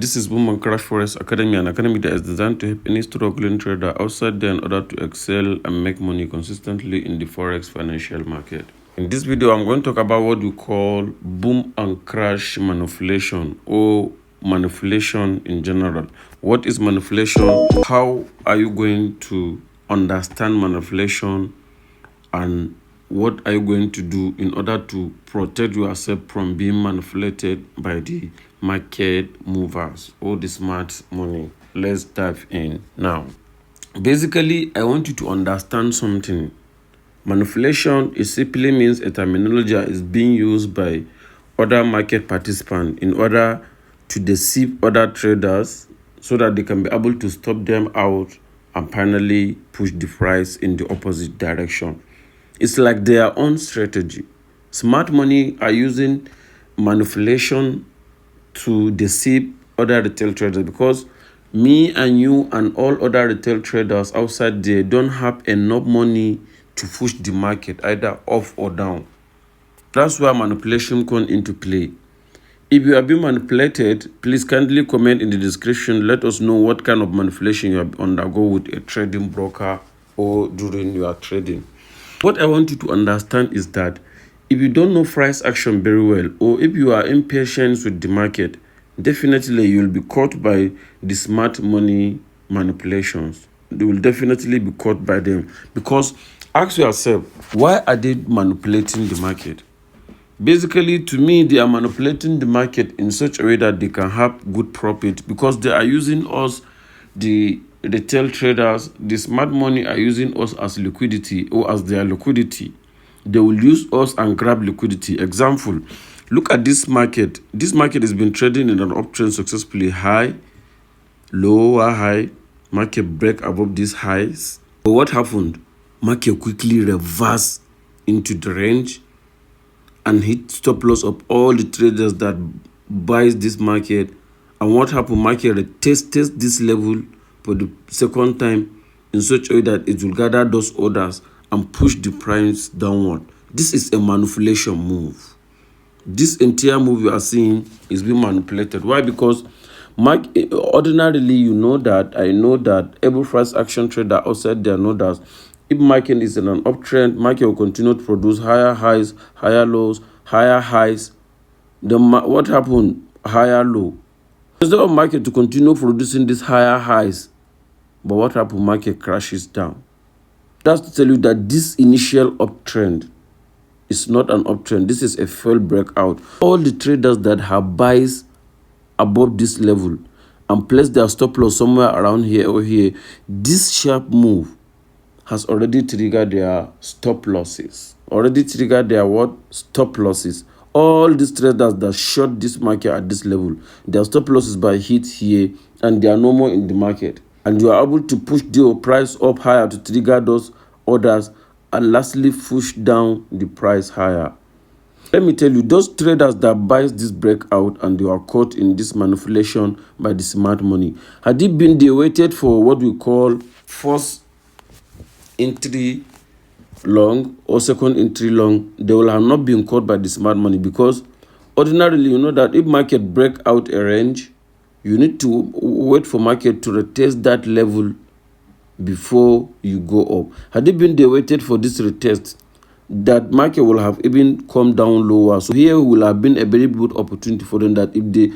This is Boom&Crash Forex Academy, an academy that is designed to help any struggling trader outside there in order to excel and make money consistently in the Forex financial market. In this video, I'm going to talk about what we call boom-and-crash manipulation, or manipulation in general. What is manipulation? How are you going to understand manipulation, and what are you going to do in order to protect yourself from being manipulated by the market movers or the smart money? Let's dive in now. Basically, I want you to understand something. Manipulation simply means a terminology that is being used by other market participants in order to deceive other traders so that they can be able to stop them out and finally push the price in the opposite direction. It's like their own strategy. Smart money are using manipulation to deceive other retail traders, because me and you and all other retail traders outside there don't have enough money to push the market either up or down. That's where manipulation comes into play. If you are being manipulated, please kindly comment in the description. Let us know what kind of manipulation you have undergo with a trading broker or during your trading. What I want you to understand is that if you don't know price action very well, or if you are impatient with the market, definitely you'll be caught by the smart money manipulations. They will definitely be caught by them, because ask yourself, why are they manipulating the market? Basically, to me, they are manipulating the market in such a way that they can have good profit, because they are using us, the retail traders, the smart money are using us as liquidity, or as their liquidity. They will use us and grab liquidity. Example, look at this market. This market has been trading in an uptrend successfully. High, lower high, market break above these highs. But what happened? Market quickly reversed into the range and hit stop loss of all the traders that buys this market. And what happened? Market retested this level for the second time in such a way that it will gather those orders and push the price downward. This is a manipulation move. This entire move you are seeing is being manipulated. Why? Because ordinarily, you know that, I know that every price action trader outside there know that if market is in an uptrend, market will continue to produce higher highs, higher lows, higher highs. Then what happened? Higher low. Instead of market to continue producing these higher highs, but what happened? Market crashes down. That's to tell you that this initial uptrend is not an uptrend. This is a failed breakout. All the traders that have buys above this level and place their stop loss somewhere around here or here, this sharp move has already triggered their stop losses. Already triggered their what? Stop losses. All these traders that short this market at this level, their stop losses by hit here, and they are no more in the market. And you are able to push the price up higher to trigger those orders, and lastly push down the price higher. Let me tell you, those traders that buys this breakout and they are caught in this manipulation by the smart money, had it been they waited for what we call first entry long or second entry long, they will have not been caught by the smart money, because ordinarily, you know that if market break out a range, you need to wait for market to retest that level before you go up. Had it been they waited for this retest, that market will have even come down lower. So here will have been a very good opportunity for them, that if they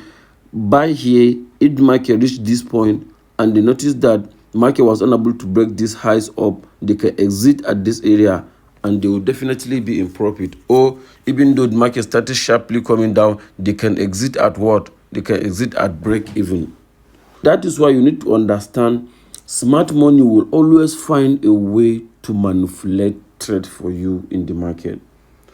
buy here, if the market reach this point and they notice that market was unable to break these highs up, they can exit at this area and they will definitely be in profit. Or even though the market started sharply coming down, they can exit at what? They can exit at break even. That is why you need to understand, smart money will always find a way to manipulate trade for you in the market.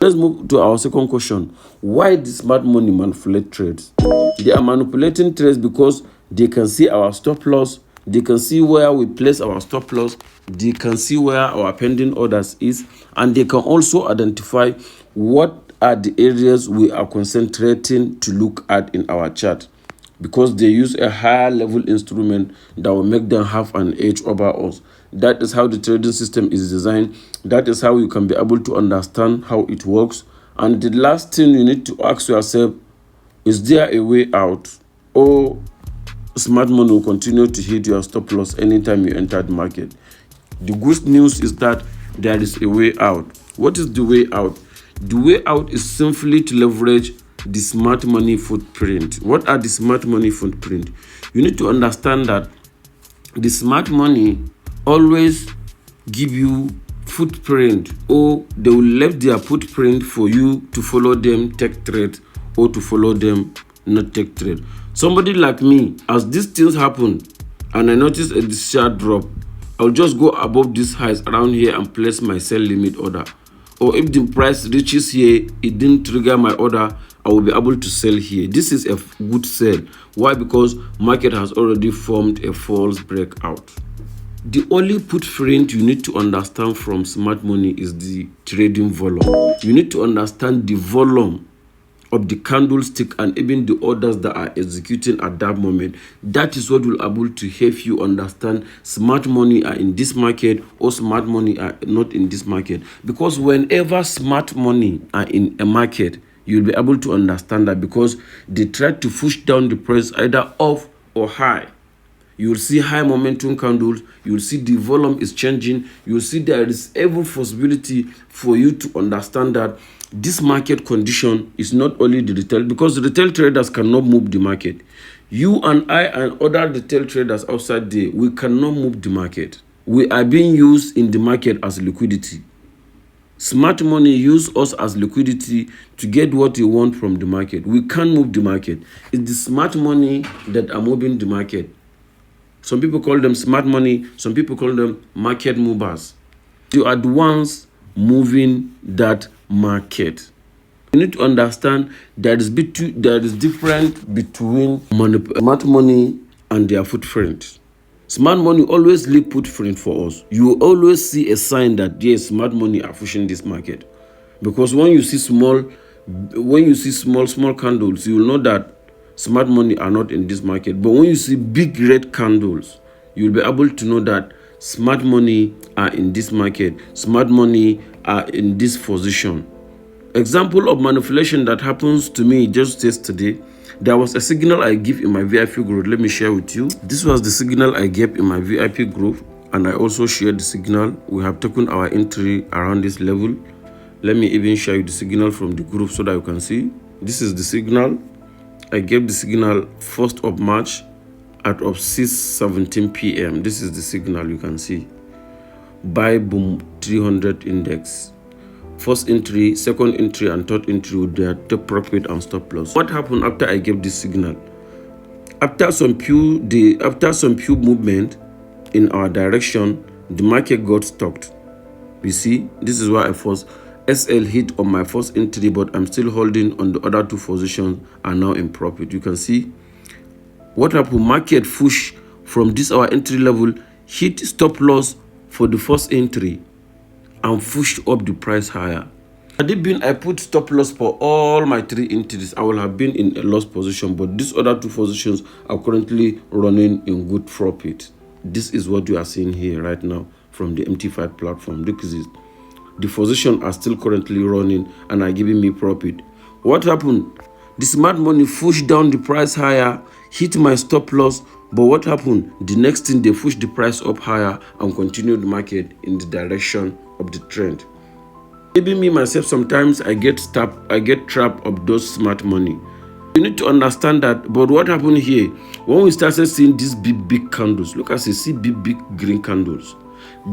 Let's move to our second question. Why does smart money manipulate trades? They are manipulating trades because they can see our stop loss, they can see where we place our stop loss, they can see where our pending orders is, and they can also identify what are the areas we are concentrating to look at in our chart, because they use a higher level instrument that will make them have an edge over us. That is how the trading system is designed. That is how you can be able to understand how it works. And the last thing you need to ask yourself, is there a way out? Or smart money will continue to hit your stop loss anytime you enter the market. The good news is that there is a way out. What is the way out? The way out is simply to leverage the smart money footprint. What are the smart money footprint? You need to understand that the smart money always give you footprint, or they will leave their footprint for you to follow them, take trade, or to follow them, not take trade. Somebody like me, as these things happen and I notice a sharp drop, I'll just go above these highs around here and place my sell limit order. Or if the price reaches here, it didn't trigger my order, I will be able to sell here. This is a good sell. Why? Because market has already formed a false breakout. The only footprint you need to understand from smart money is the trading volume. You need to understand the volume of the candlestick and even the orders that are executing at that moment. That is what will be able to help you understand smart money are in this market or smart money are not in this market. Because whenever smart money are in a market, you'll be able to understand that, because they try to push down the price either off or high. You will see high momentum candles, you will see the volume is changing, you will see there is every possibility for you to understand that this market condition is not only the retail, because the retail traders cannot move the market. You and I and other retail traders outside there, we cannot move the market. We are being used in the market as liquidity. Smart money use us as liquidity to get what you want from the market. We can't move the market. It's the smart money that are moving the market. Some people call them smart money, some people call them market movers. You are the ones moving that market. You need to understand there is difference between smart money and their footprint. Smart money always leave footprint for us. You will always see a sign that yes, smart money are pushing this market. Because when you see small candles, you will know that smart money are not in this market. But when you see big red candles, you'll be able to know that smart money are in this market. Smart money are in this position. Example of manipulation that happens to me just yesterday. There was a signal I give in my VIP group. Let me share with you. This was the signal I gave in my VIP group, and I also shared the signal. We have taken our entry around this level. Let me even share you the signal from the group so that you can see. This is the signal. I gave the signal 1st of March at 6:17 p.m. This is the signal you can see. Buy Boom 300 index. First entry, second entry, and third entry with their take profit and stop loss. What happened after I gave this signal? After some few movement in our direction, the market got stopped. You see, this is why I first SL hit on my first entry, but I'm still holding on the other two positions and now in profit. You can see what happened. Market push from this our entry level, hit stop loss for the first entry and pushed up the price higher. Had it been I put stop loss for all my 3 entries, I will have been in a loss position, but these other 2 positions are currently running in good profit. This is what you are seeing here right now from the MT5 platform. Look at this. The position are still currently running and are giving me profit. What happened? The smart money pushed down the price higher, hit my stop loss, but what happened? The next thing, they pushed the price up higher and continued the market in the direction of the trend. Maybe me myself, sometimes I get trapped of those smart money. You need to understand that. But what happened here? When we started seeing these big candles, look, as you see big green candles,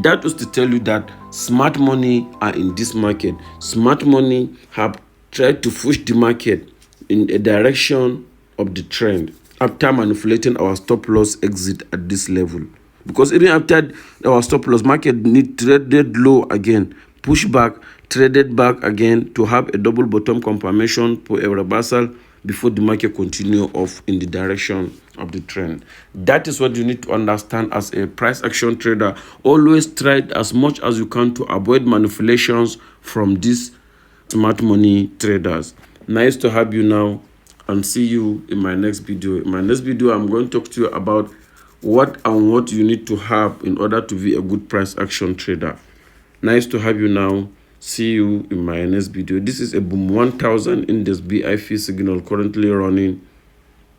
that was to tell you that smart money are in this market. Smart money have tried to push the market in a direction of the trend after manipulating our stop loss exit at this level. Because even after our stop loss, market need traded low again, push back, traded back again to have a double bottom confirmation for a reversal before the market continue off in the direction of the trend. That is what you need to understand as a price action trader. Always try as much as you can to avoid manipulations from these smart money traders. Nice to have you now, and see you in my next video. In my next video, I'm going to talk to you about what you need to have in order to be a good price action trader. Nice to have you now. See you in my next video. This is a Boom 1000 index BIP signal currently running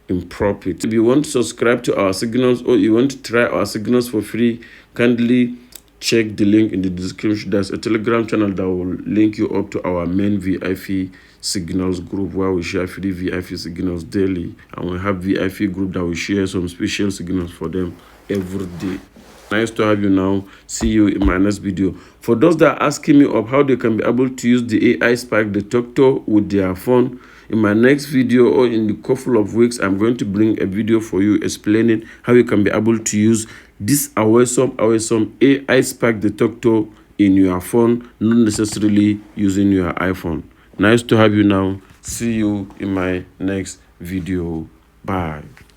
in profit. If you want to subscribe to our signals or you want to try our signals for free, kindly check the link in the description. There's a Telegram channel that will link you up to our main VIP signals group where we share free VIP signals daily, and we have VIP group that will share some special signals for them every day. Nice to have you now. See you in my next video. For those that are asking me of how they can be able to use the AI spike detector with their phone, in my next video or in a couple of weeks, I'm going to bring a video for you explaining how you can be able to use this awesome AI spike detector in your phone, not necessarily using your iPhone. Nice to have you now. See you in my next video. Bye.